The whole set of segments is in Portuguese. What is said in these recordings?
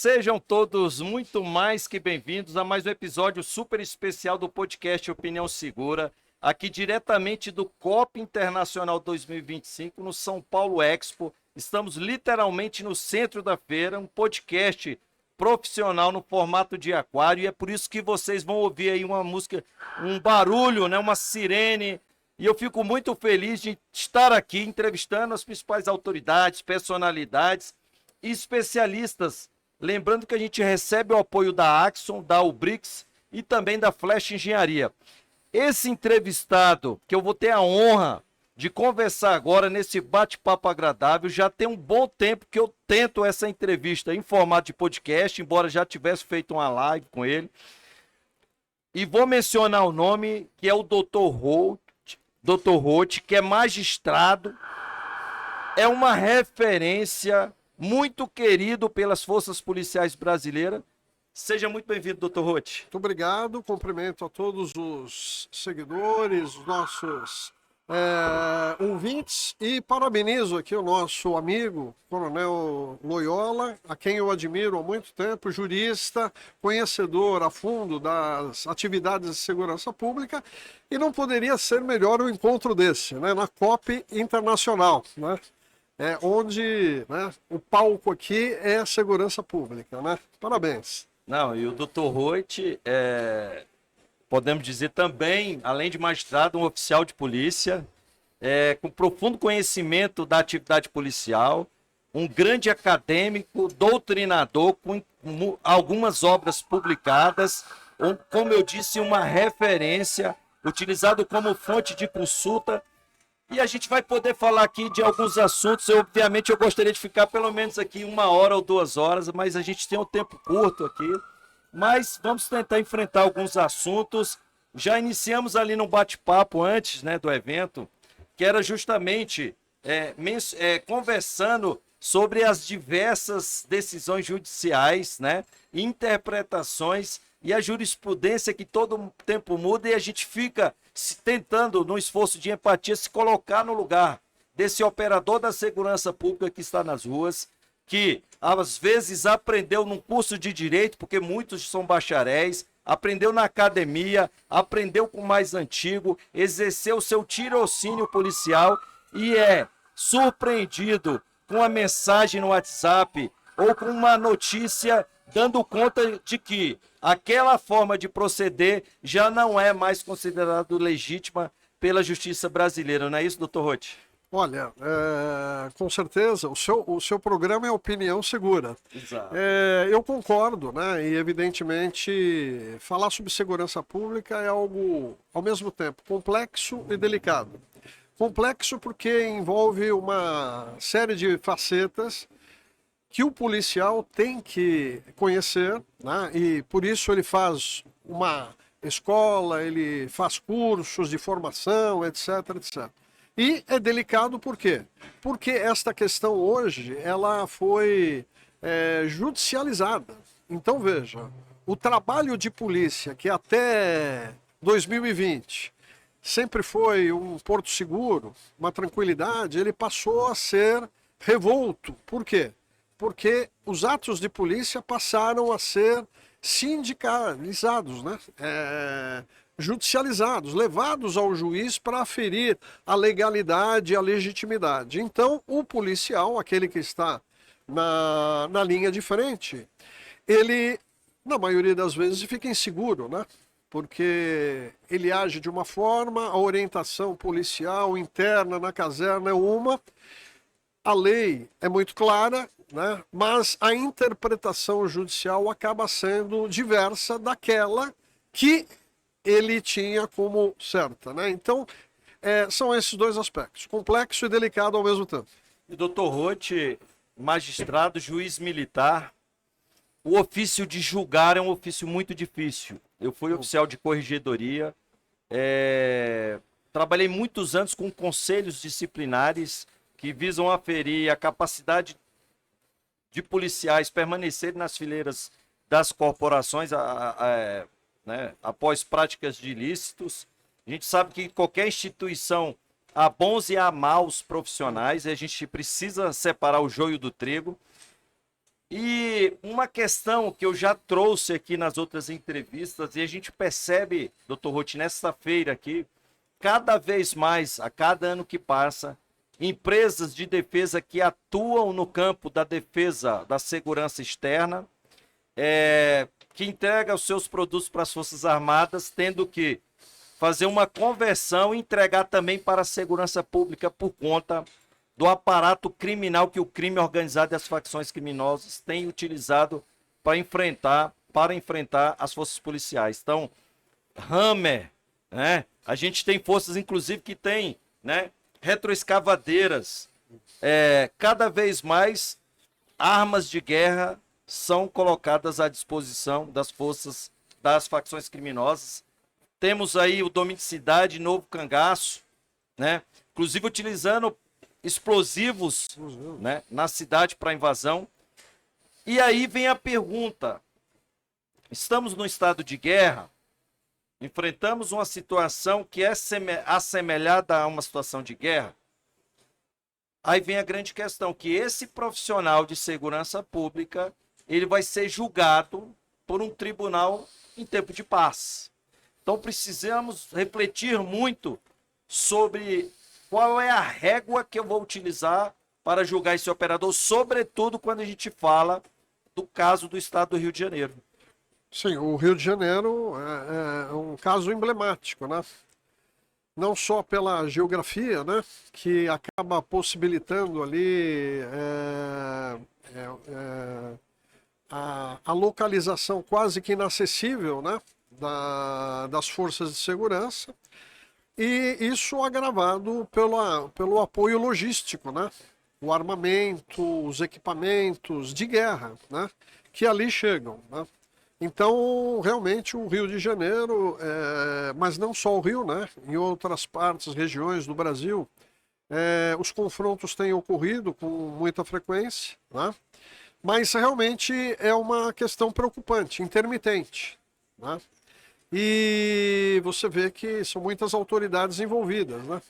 Sejam todos muito mais que bem-vindos a mais um episódio super especial do podcast Opinião Segura, aqui diretamente do COP Internacional 2025, no São Paulo Expo. Estamos literalmente no centro da feira, um podcast profissional no formato de aquário, e é por isso que vocês vão ouvir aí uma música, um barulho, né, uma sirene, e eu fico muito feliz de estar aqui entrevistando as principais autoridades, personalidades e especialistas. Lembrando que a gente recebe o apoio da Axon, da Ubrix e também da Flash Engenharia. Esse entrevistado, que eu vou ter a honra de conversar agora nesse bate-papo agradável, já tem um bom tempo que eu tento essa entrevista em formato de podcast, embora já tivesse feito uma live com ele. E vou mencionar o nome, que é o Dr. Roth, que é magistrado, é uma referência, muito querido pelas forças policiais brasileiras. Seja muito bem-vindo, Dr. Roth. Muito obrigado, cumprimento a todos os seguidores, os nossos ouvintes, e parabenizo aqui o nosso amigo, Coronel Loyola, a quem eu admiro há muito tempo, jurista, conhecedor a fundo das atividades de segurança pública, e não poderia ser melhor um encontro desse, né, na COP Internacional, né? Onde, né, o palco aqui é a segurança pública, né? Parabéns. Não, e o Dr. Roth podemos dizer também, além de magistrado, um oficial de polícia, com profundo conhecimento da atividade policial, um grande acadêmico, doutrinador, com algumas obras publicadas, como eu disse, uma referência, utilizado como fonte de consulta. E a gente vai poder falar aqui de alguns assuntos. Obviamente, eu gostaria de ficar pelo menos aqui 1 hora ou 2 horas, mas a gente tem um tempo curto aqui. Mas vamos tentar enfrentar alguns assuntos. Já iniciamos ali no bate-papo antes, né, do evento, que era justamente conversando sobre as diversas decisões judiciais, né, interpretações e a jurisprudência que todo tempo muda, e a gente fica tentando, no esforço de empatia, se colocar no lugar desse operador da segurança pública que está nas ruas, que às vezes aprendeu num curso de direito, porque muitos são bacharéis, aprendeu na academia, aprendeu com o mais antigo, exerceu o seu tirocínio policial e é surpreendido com a mensagem no WhatsApp ou com uma notícia dando conta de que aquela forma de proceder já não é mais considerada legítima pela justiça brasileira, não é isso, doutor Roth? Olha, com certeza, o seu programa é Opinião Segura. Exato. Eu concordo, né? E evidentemente falar sobre segurança pública é algo, ao mesmo tempo, complexo e delicado. Complexo porque envolve uma série de facetas que o policial tem que conhecer, né? E por isso ele faz uma escola, ele faz cursos de formação, etc, etc. E é delicado por quê? Porque esta questão hoje, ela foi judicializada. Então veja, o trabalho de polícia, que até 2020 sempre foi um porto seguro, uma tranquilidade, ele passou a ser revolto. Por quê? Porque os atos de polícia passaram a ser sindicalizados, né? Judicializados, levados ao juiz para aferir a legalidade e a legitimidade. Então, o policial, aquele que está na linha de frente, ele, na maioria das vezes, fica inseguro, né? Porque ele age de uma forma, a orientação policial interna na caserna é uma, a lei é muito clara, né? Mas a interpretação judicial acaba sendo diversa daquela que ele tinha como certa, né? Então, são esses dois aspectos, complexo e delicado ao mesmo tempo. E doutor Roth, magistrado, juiz militar, o ofício de julgar é um ofício muito difícil. Eu fui oficial de corregedoria, trabalhei muitos anos com conselhos disciplinares que visam aferir a capacidade de policiais permanecerem nas fileiras das corporações né, após práticas de ilícitos. A gente sabe que qualquer instituição há bons e há maus profissionais, e a gente precisa separar o joio do trigo. E uma questão que eu já trouxe aqui nas outras entrevistas, e a gente percebe, doutor Rotti, nessa feira aqui, cada vez mais, a cada ano que passa, empresas de defesa que atuam no campo da defesa da segurança externa, que entrega os seus produtos para as Forças Armadas, tendo que fazer uma conversão e entregar também para a segurança pública por conta do aparato criminal que o crime organizado e as facções criminosas têm utilizado para enfrentar as forças policiais. Então, Hammer, né? A gente tem forças, inclusive, que tem, né, retroescavadeiras. Cada vez mais armas de guerra são colocadas à disposição das forças das facções criminosas. Temos aí o Dominicidade, Novo Cangaço, né? Inclusive utilizando explosivos, né, na cidade para invasão. E aí vem a pergunta: estamos no estado de guerra, enfrentamos uma situação que é assemelhada a uma situação de guerra. Aí vem a grande questão, que esse profissional de segurança pública, ele vai ser julgado por um tribunal em tempo de paz. Então precisamos refletir muito sobre qual é a régua que eu vou utilizar para julgar esse operador, sobretudo quando a gente fala do caso do estado do Rio de Janeiro. Sim, o Rio de Janeiro é um caso emblemático, né? Não só pela geografia, né, que acaba possibilitando ali a localização quase que inacessível, né, das forças de segurança, e isso agravado pelo apoio logístico, né, o armamento, os equipamentos de guerra, né, que ali chegam, né. Então, realmente, o Rio de Janeiro, mas não só o Rio, né? Em outras partes, regiões do Brasil, os confrontos têm ocorrido com muita frequência, né? Mas realmente é uma questão preocupante, intermitente, né? E você vê que são muitas autoridades envolvidas, né?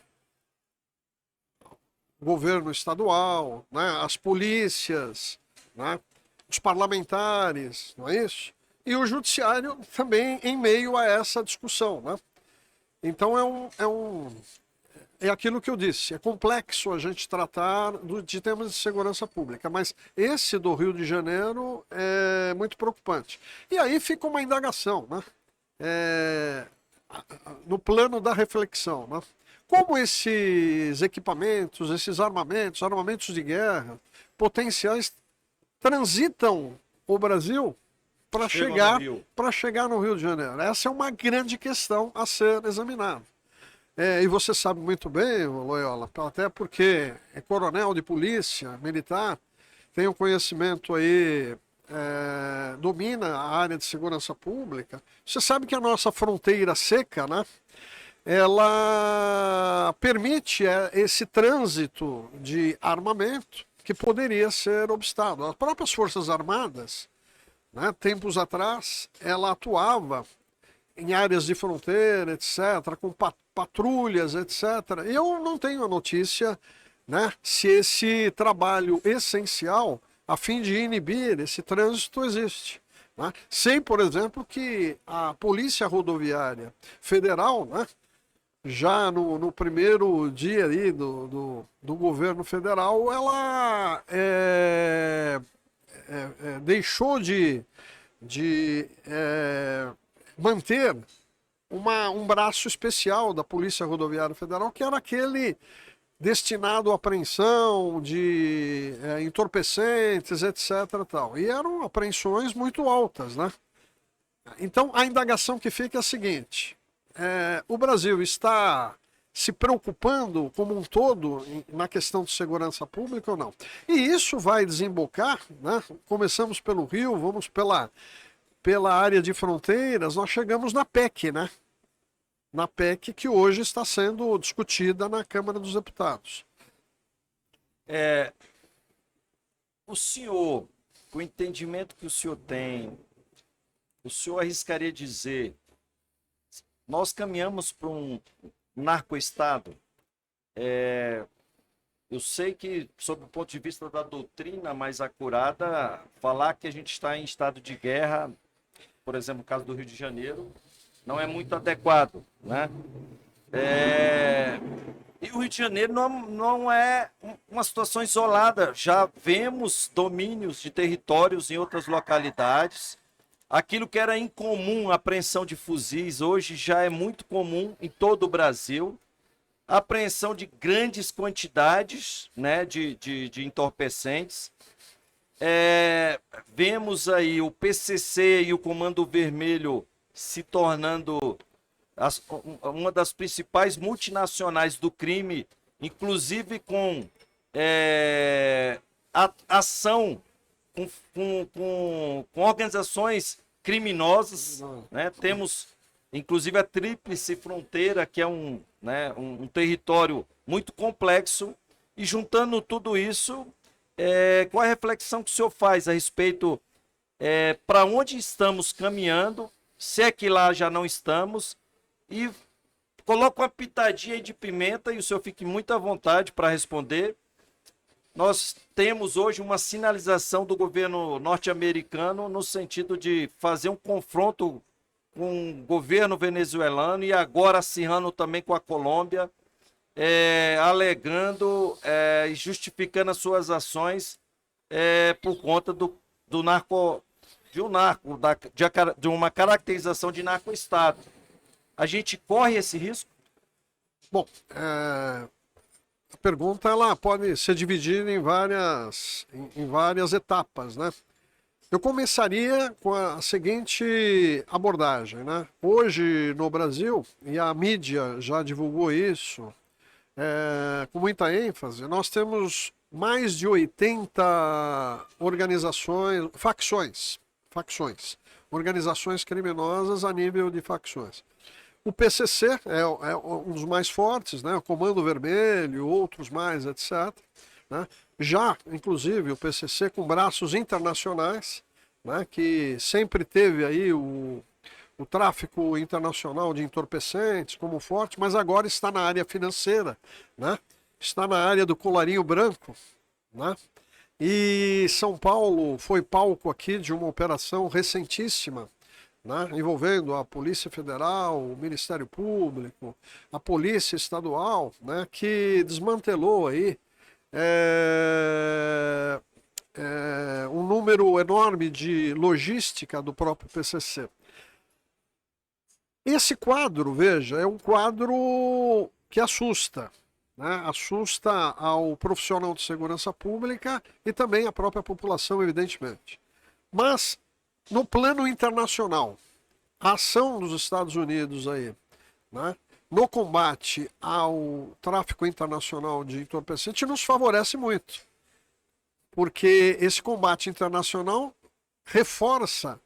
O governo estadual, né? As polícias, né? Os parlamentares, não é isso? E o judiciário também em meio a essa discussão, né? Então é aquilo que eu disse, é complexo a gente tratar de temas de segurança pública, mas esse do Rio de Janeiro é muito preocupante. E aí fica uma indagação, né? No plano da reflexão, né? Como esses equipamentos, esses armamentos de guerra potenciais transitam o Brasil para chegar no Rio de Janeiro. Essa é uma grande questão a ser examinada. E você sabe muito bem, Loyola, até porque é coronel de polícia militar, tem um conhecimento aí, domina a área de segurança pública. Você sabe que a nossa fronteira seca, né, ela permite esse trânsito de armamento que poderia ser obstado. As próprias Forças Armadas, né, tempos atrás, ela atuava em áreas de fronteira, etc., com patrulhas, etc. Eu não tenho a notícia, né, se esse trabalho essencial, a fim de inibir esse trânsito, existe. Né? Sei, por exemplo, que a Polícia Rodoviária Federal, né, já no primeiro dia aí do governo federal, ela deixou de manter um braço especial da Polícia Rodoviária Federal, que era aquele destinado à apreensão de entorpecentes, etc. Tal. E eram apreensões muito altas, né? Então, a indagação que fica é a seguinte: o Brasil está se preocupando como um todo na questão de segurança pública ou não? E isso vai desembocar, né? Começamos pelo Rio, vamos pela área de fronteiras, nós chegamos na PEC, né? Na PEC que hoje está sendo discutida na Câmara dos Deputados. O senhor, com o entendimento que o senhor tem, o senhor arriscaria dizer, nós caminhamos para um narcoestado? eu sei que, sob o ponto de vista da doutrina mais acurada, falar que a gente está em estado de guerra, por exemplo, no caso do Rio de Janeiro, não é muito adequado, né? E o Rio de Janeiro não é uma situação isolada. Já vemos domínios de territórios em outras localidades. Aquilo que era incomum, a apreensão de fuzis, hoje já é muito comum em todo o Brasil. A apreensão de grandes quantidades, né, de entorpecentes. Vemos aí o PCC e o Comando Vermelho se tornando uma das principais multinacionais do crime, inclusive com ação com organizações criminosas, né? Temos inclusive a Tríplice Fronteira, que é um território muito complexo, e juntando tudo isso, qual é a reflexão que o senhor faz a respeito para onde estamos caminhando, se é que lá já não estamos, e coloca uma pitadinha aí de pimenta, e o senhor fique muito à vontade para responder. Nós temos hoje uma sinalização do governo norte-americano no sentido de fazer um confronto com o governo venezuelano e agora acirrando também com a Colômbia, alegando e justificando as suas ações por conta do narco, de uma caracterização de narco-estado. A gente corre esse risco? Bom, a pergunta ela pode ser dividida em várias etapas, né? Eu começaria com a seguinte abordagem, né? Hoje no Brasil, e a mídia já divulgou isso com muita ênfase, nós temos mais de 80 facções, organizações criminosas a nível de facções. O PCC é um dos mais fortes, né? O Comando Vermelho, outros mais, etc. Né? Já, inclusive, o PCC com braços internacionais, né? Que sempre teve aí o tráfico internacional de entorpecentes como forte, mas agora está na área financeira, né? Está na área do colarinho branco, né? E São Paulo foi palco aqui de uma operação recentíssima, né, envolvendo a Polícia Federal, o Ministério Público, a Polícia Estadual, né, que desmantelou aí um número enorme de logística do próprio PCC. Esse quadro, veja, é um quadro que assusta, né, assusta ao profissional de segurança pública e também a própria população, evidentemente. Mas no plano internacional, a ação dos Estados Unidos aí, né, no combate ao tráfico internacional de entorpecente nos favorece muito, porque esse combate internacional reforça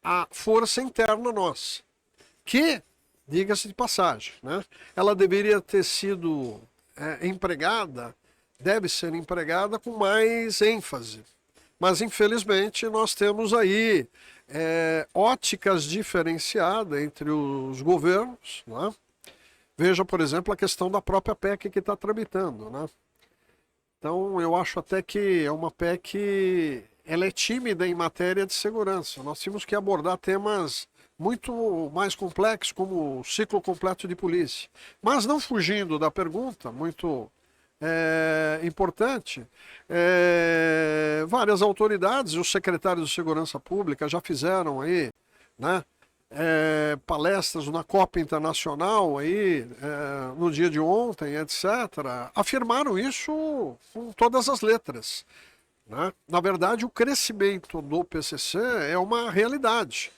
a força interna nossa, que, diga-se de passagem, né, ela deveria ter sido empregada, deve ser empregada com mais ênfase. Mas, infelizmente, nós temos aí óticas diferenciadas entre os governos, né? Veja, por exemplo, a questão da própria PEC que está tramitando, né? Então, eu acho até que é uma PEC, ela é tímida em matéria de segurança. Nós temos que abordar temas muito mais complexos, como o ciclo completo de polícia. Mas não fugindo da pergunta, muito importante, várias autoridades, os secretários de Segurança Pública já fizeram aí, né, palestras na COP Internacional aí, no dia de ontem, etc., afirmaram isso com todas as letras, né? Na verdade, o crescimento do PCC é uma realidade.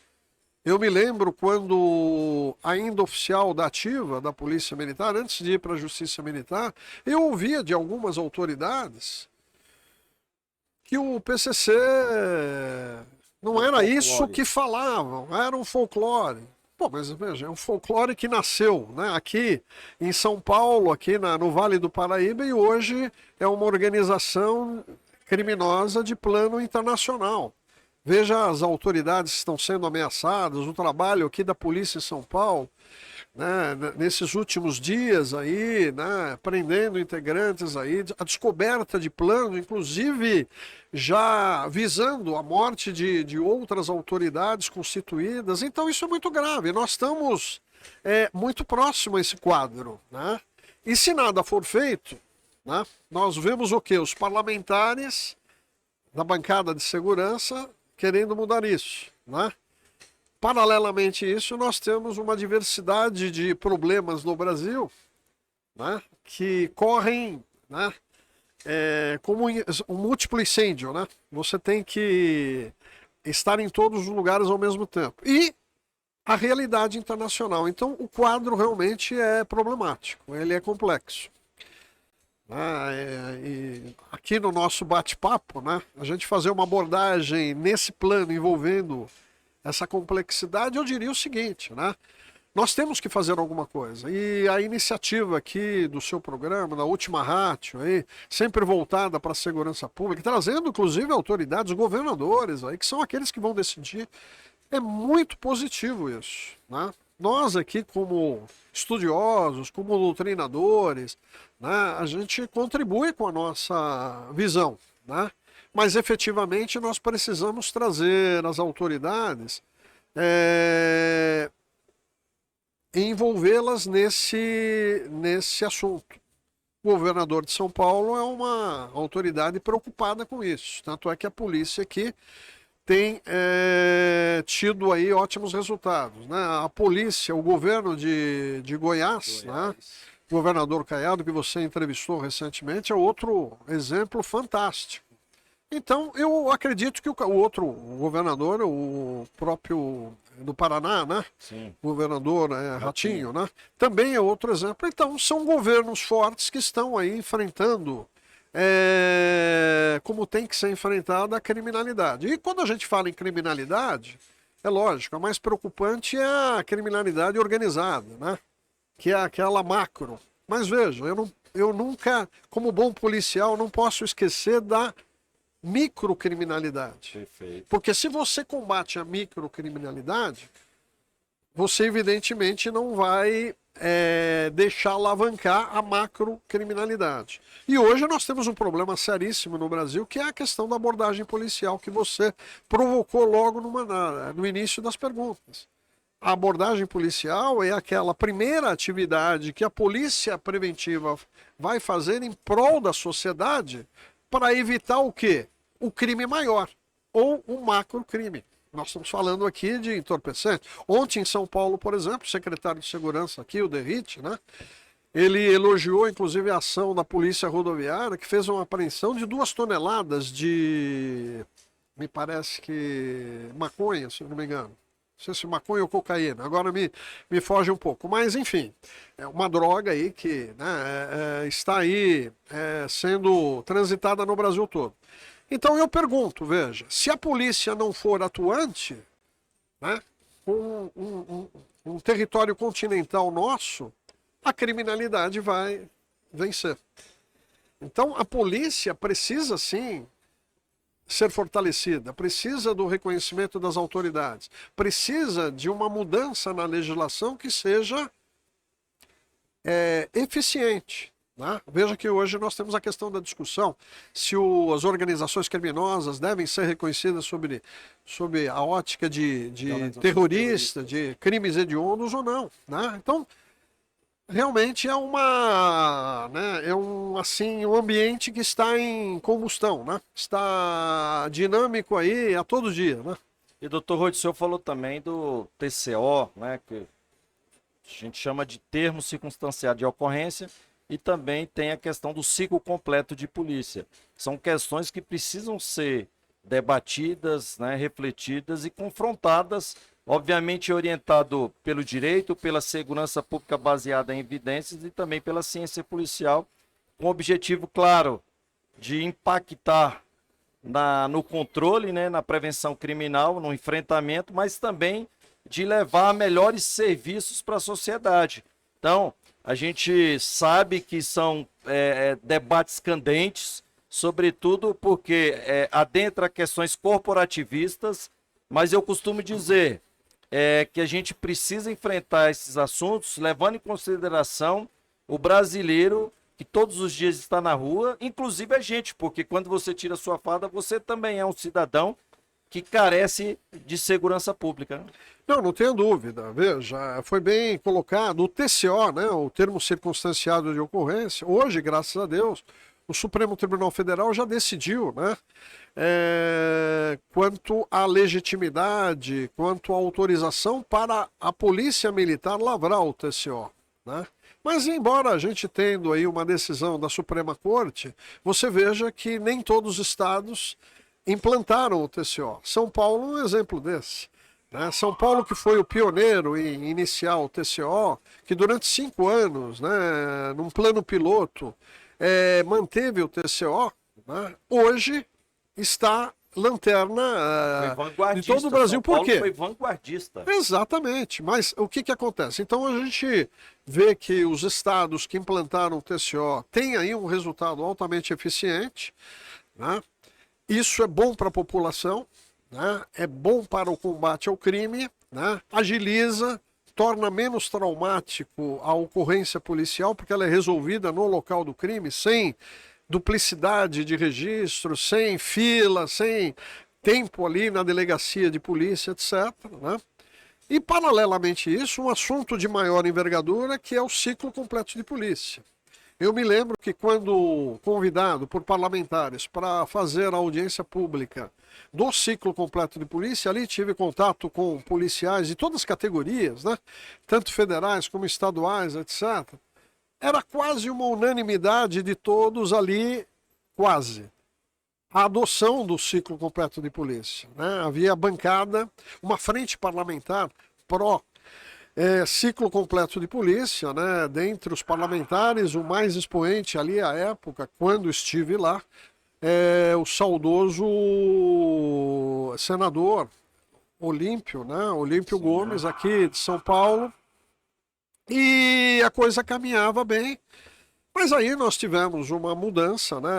Eu me lembro quando, ainda oficial da ativa da Polícia Militar, antes de ir para a Justiça Militar, eu ouvia de algumas autoridades que o PCC não era isso que falavam, era um folclore. Pô, mas veja, é um folclore que nasceu, né, aqui em São Paulo, aqui no Vale do Paraíba, e hoje é uma organização criminosa de plano internacional. veja as autoridades que estão sendo ameaçadas, o trabalho aqui da polícia em São Paulo, né, nesses últimos dias aí, né, prendendo integrantes aí, a descoberta de plano, inclusive já visando a morte de outras autoridades constituídas. Então isso é muito grave. Nós estamos muito próximo a esse quadro, né? E se nada for feito, né, nós vemos o quê? Os parlamentares da bancada de segurança querendo mudar isso, né? Paralelamente a isso, nós temos uma diversidade de problemas no Brasil, né, que correm, né, como um múltiplo incêndio. Né? Você tem que estar em todos os lugares ao mesmo tempo. E a realidade internacional. Então, o quadro realmente é problemático, ele é complexo. E aqui no nosso bate-papo, né, a gente fazer uma abordagem nesse plano envolvendo essa complexidade, eu diria o seguinte, né? Nós temos que fazer alguma coisa. E a iniciativa aqui do seu programa, da Última Ratio, aí, sempre voltada para a segurança pública, trazendo inclusive autoridades, governadores, aí, que são aqueles que vão decidir, é muito positivo isso, né? Nós aqui, como estudiosos, como doutrinadores, né, a gente contribui com a nossa visão, né? Mas efetivamente nós precisamos trazer as autoridades e envolvê-las nesse assunto. O governador de São Paulo é uma autoridade preocupada com isso. Tanto é que a polícia aqui tem tido aí ótimos resultados, né? A polícia, o governo de Goiás, né? O governador Caiado, que você entrevistou recentemente, é outro exemplo fantástico. Então, eu acredito que o outro governador, o próprio do Paraná, né? Sim. O governador Ratinho, né? Também é outro exemplo. Então, são governos fortes que estão aí enfrentando como tem que ser enfrentada a criminalidade. E quando a gente fala em criminalidade, é lógico, a mais preocupante é a criminalidade organizada, né? Que é aquela macro. Mas veja, eu nunca, como bom policial, não posso esquecer da microcriminalidade. Perfeito. Porque se você combate a microcriminalidade, você evidentemente não vai deixar alavancar a macrocriminalidade. E hoje nós temos um problema seríssimo no Brasil, que é a questão da abordagem policial, que você provocou logo no início das perguntas. A abordagem policial é aquela primeira atividade que a polícia preventiva vai fazer em prol da sociedade para evitar o quê? O crime maior, ou o macrocrime. Nós estamos falando aqui de entorpecente. Ontem em São Paulo, por exemplo, o secretário de Segurança aqui, o Derrite, né? Ele elogiou inclusive a ação da Polícia Rodoviária, que fez uma apreensão de 2 toneladas de, me parece que, maconha, se eu não me engano. Não sei se maconha ou cocaína, agora me foge um pouco. Mas, enfim, é uma droga aí que, né, está aí sendo transitada no Brasil todo. Então eu pergunto, veja, se a polícia não for atuante, né, um território continental nosso, a criminalidade vai vencer. Então a polícia precisa sim ser fortalecida, precisa do reconhecimento das autoridades, precisa de uma mudança na legislação que seja eficiente. Né? Veja que hoje nós temos a questão da discussão se as organizações criminosas devem ser reconhecidas sob a ótica de terrorista, de crimes hediondos ou não. Né? Então, realmente é um ambiente que está em combustão, né? Está dinâmico aí a todo dia. Né? E doutor Rodi, o senhor falou também do TCO, né, que a gente chama de termo circunstanciado de ocorrência, e também tem a questão do ciclo completo de polícia. São questões que precisam ser debatidas, né, refletidas e confrontadas, obviamente orientado pelo direito, pela segurança pública baseada em evidências e também pela ciência policial, com o objetivo claro de impactar no controle, né, na prevenção criminal, no enfrentamento, mas também de levar melhores serviços para a sociedade. Então, a gente sabe que são debates candentes sobretudo porque adentra questões corporativistas, mas eu costumo dizer que a gente precisa enfrentar esses assuntos levando em consideração o brasileiro que todos os dias está na rua, inclusive a gente, porque quando você tira sua farda, você também é um cidadão que carece de segurança pública. Não, não tenha dúvida. Veja, foi bem colocado o TCO, né, o termo circunstanciado de ocorrência. Hoje, graças a Deus, o Supremo Tribunal Federal já decidiu, né, quanto à legitimidade, quanto à autorização para a Polícia Militar lavrar o TCO, né? Mas embora a gente tendo aí uma decisão da Suprema Corte, você veja que nem todos os estados implantaram o TCO. São Paulo é um exemplo desse. São Paulo, que foi o pioneiro em iniciar o TCO, que durante 5 anos, né, num plano piloto, manteve o TCO, né, hoje está lanterna de todo o Brasil. Por quê? Foi vanguardista. Exatamente. Mas o que acontece? Então a gente vê que os estados que implantaram o TCO têm aí um resultado altamente eficiente, né? Isso é bom para a população, né? É bom para o combate ao crime, né? Agiliza, torna menos traumático a ocorrência policial, porque ela é resolvida no local do crime, sem duplicidade de registro, sem fila, sem tempo ali na delegacia de polícia, etc., né? E, paralelamente a isso, um assunto de maior envergadura, que é o ciclo completo de polícia. Eu me lembro que quando convidado por parlamentares para fazer a audiência pública do ciclo completo de polícia, ali tive contato com policiais de todas as categorias, né? Tanto federais como estaduais, etc. Era quase uma unanimidade de todos ali, quase, a adoção do ciclo completo de polícia, né? Havia bancada, uma frente parlamentar pró ciclo completo de polícia, né? Dentre os parlamentares, o mais expoente ali à época, quando estive lá, o saudoso senador Olímpio, né? Olímpio Gomes, aqui de São Paulo, e a coisa caminhava bem. Mas aí nós tivemos uma mudança, né,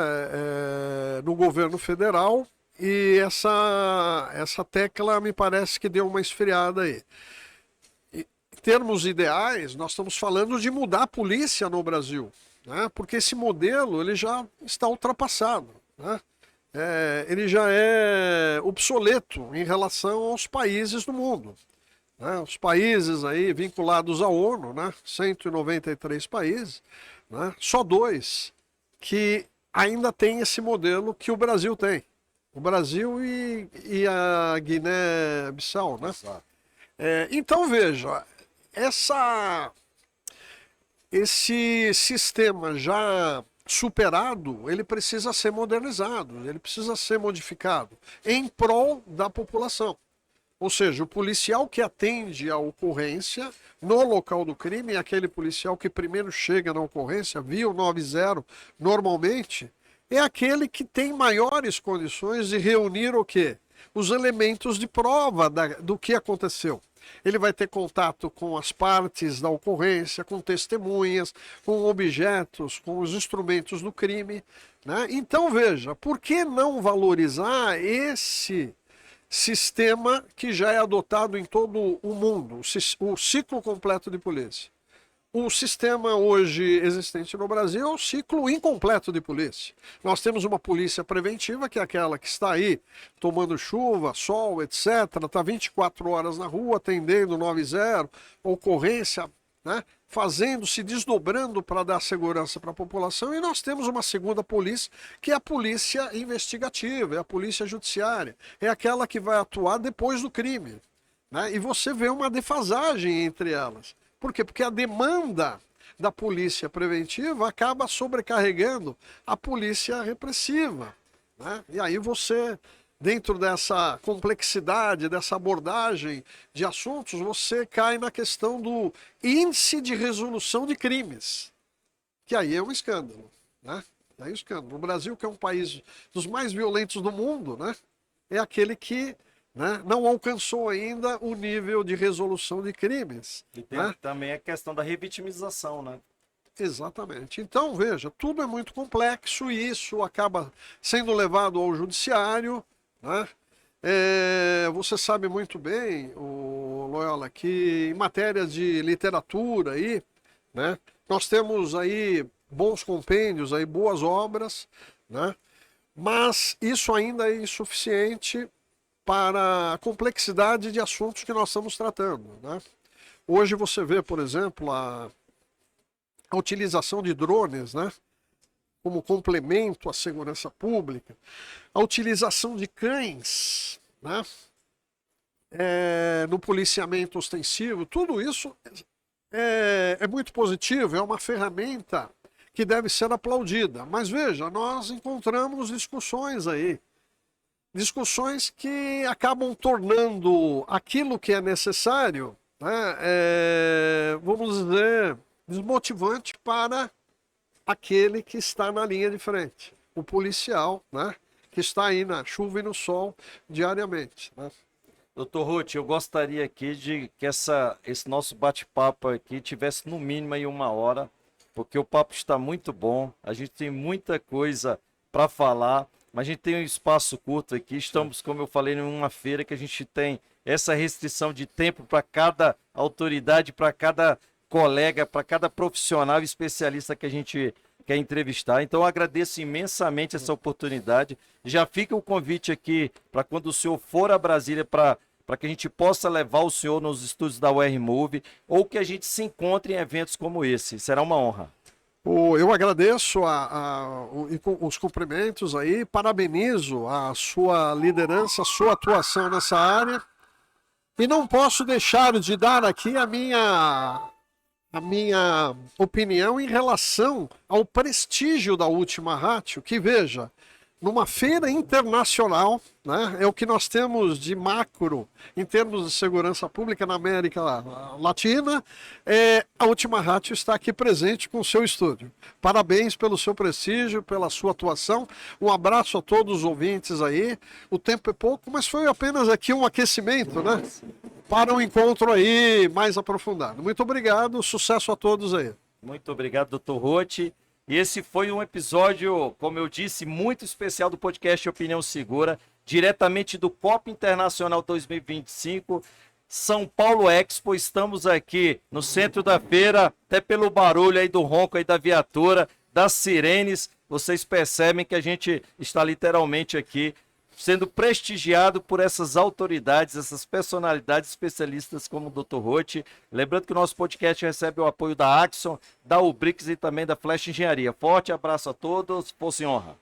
no governo federal, e essa tecla me parece que deu uma esfriada aí. Em termos ideais, nós estamos falando de mudar a polícia no Brasil, né, porque esse modelo ele já está ultrapassado, né, ele já é obsoleto em relação aos países do mundo. Né, os países aí vinculados à ONU, né, 193 países, né, só 2 que ainda tem esse modelo que o Brasil tem. O Brasil e a Guiné-Bissau, né? Então, veja, esse sistema já superado, ele precisa ser modernizado, ele precisa ser modificado em prol da população. Ou seja, o policial que atende a ocorrência no local do crime é aquele policial que primeiro chega na ocorrência, via o 90, normalmente, é aquele que tem maiores condições de reunir o quê? Os elementos de prova do que aconteceu. Ele vai ter contato com as partes da ocorrência, com testemunhas, com objetos, com os instrumentos do crime, né? Então, veja, por que não valorizar esse sistema que já é adotado em todo o mundo, o ciclo completo de polícia? O sistema hoje existente no Brasil é o ciclo incompleto de polícia. Nós temos uma polícia preventiva, que é aquela que está aí tomando chuva, sol, etc., está 24 horas na rua, atendendo 90, ocorrência, né? Fazendo, se desdobrando para dar segurança para a população. E nós temos uma segunda polícia, que é a polícia investigativa, é a polícia judiciária, é aquela que vai atuar depois do crime, né? E você vê uma defasagem entre elas. Por quê? Porque a demanda da polícia preventiva acaba sobrecarregando a polícia repressiva, né? E aí você, dentro dessa complexidade, dessa abordagem de assuntos, você cai na questão do índice de resolução de crimes, que aí é um escândalo, né? É um escândalo. O Brasil, que é um país dos mais violentos do mundo, né, é aquele que, né, não alcançou ainda o nível de resolução de crimes. E tem, né? também a questão da revitimização, né? Exatamente. Então, veja, tudo é muito complexo e isso acaba sendo levado ao judiciário, né? Você sabe muito bem, o Loyola, que em matéria de literatura aí, né, nós temos aí bons compêndios, aí, boas obras, né? Mas isso ainda é insuficiente para a complexidade de assuntos que nós estamos tratando, né? Hoje você vê, por exemplo, a utilização de drones, né, como complemento à segurança pública, a utilização de cães, né, no policiamento ostensivo, tudo isso é muito positivo, é uma ferramenta que deve ser aplaudida. Mas veja, nós encontramos discussões aí, discussões que acabam tornando aquilo que é necessário, né, vamos dizer, desmotivante para aquele que está na linha de frente, o policial, né, que está aí na chuva e no sol diariamente, né? Doutor Ruth, eu gostaria aqui de que esse nosso bate-papo aqui tivesse no mínimo aí 1 hora, porque o papo está muito bom, a gente tem muita coisa para falar, mas a gente tem um espaço curto aqui, estamos, como eu falei, em uma feira que a gente tem essa restrição de tempo para cada autoridade, para cada colega, para cada profissional e especialista que a gente quer entrevistar. Então, eu agradeço imensamente essa oportunidade. Já fica o convite aqui para quando o senhor for a Brasília para que a gente possa levar o senhor nos estúdios da UR Move ou que a gente se encontre em eventos como esse. Será uma honra. Eu agradeço os cumprimentos aí, parabenizo a sua liderança, a sua atuação nessa área e não posso deixar de dar aqui a minha opinião em relação ao prestígio da Última Ratio, que veja, numa feira internacional, né, é o que nós temos de macro em termos de segurança pública na América Latina, a Última Ratio está aqui presente com o seu estúdio. Parabéns pelo seu prestígio, pela sua atuação, um abraço a todos os ouvintes aí, o tempo é pouco, mas foi apenas aqui um aquecimento, né, para um encontro aí mais aprofundado. Muito obrigado, sucesso a todos aí. Muito obrigado, doutor Roth. E esse foi um episódio, como eu disse, muito especial do podcast Opinião Segura, diretamente do COP Internacional 2025, São Paulo Expo. Estamos aqui no centro da feira, até pelo barulho aí do ronco aí da viatura, das sirenes, vocês percebem que a gente está literalmente aqui sendo prestigiado por essas autoridades, essas personalidades especialistas como o Dr. Roth. Lembrando que o nosso podcast recebe o apoio da Axon, da Ubrix e também da Flash Engenharia. Forte abraço a todos, força e honra.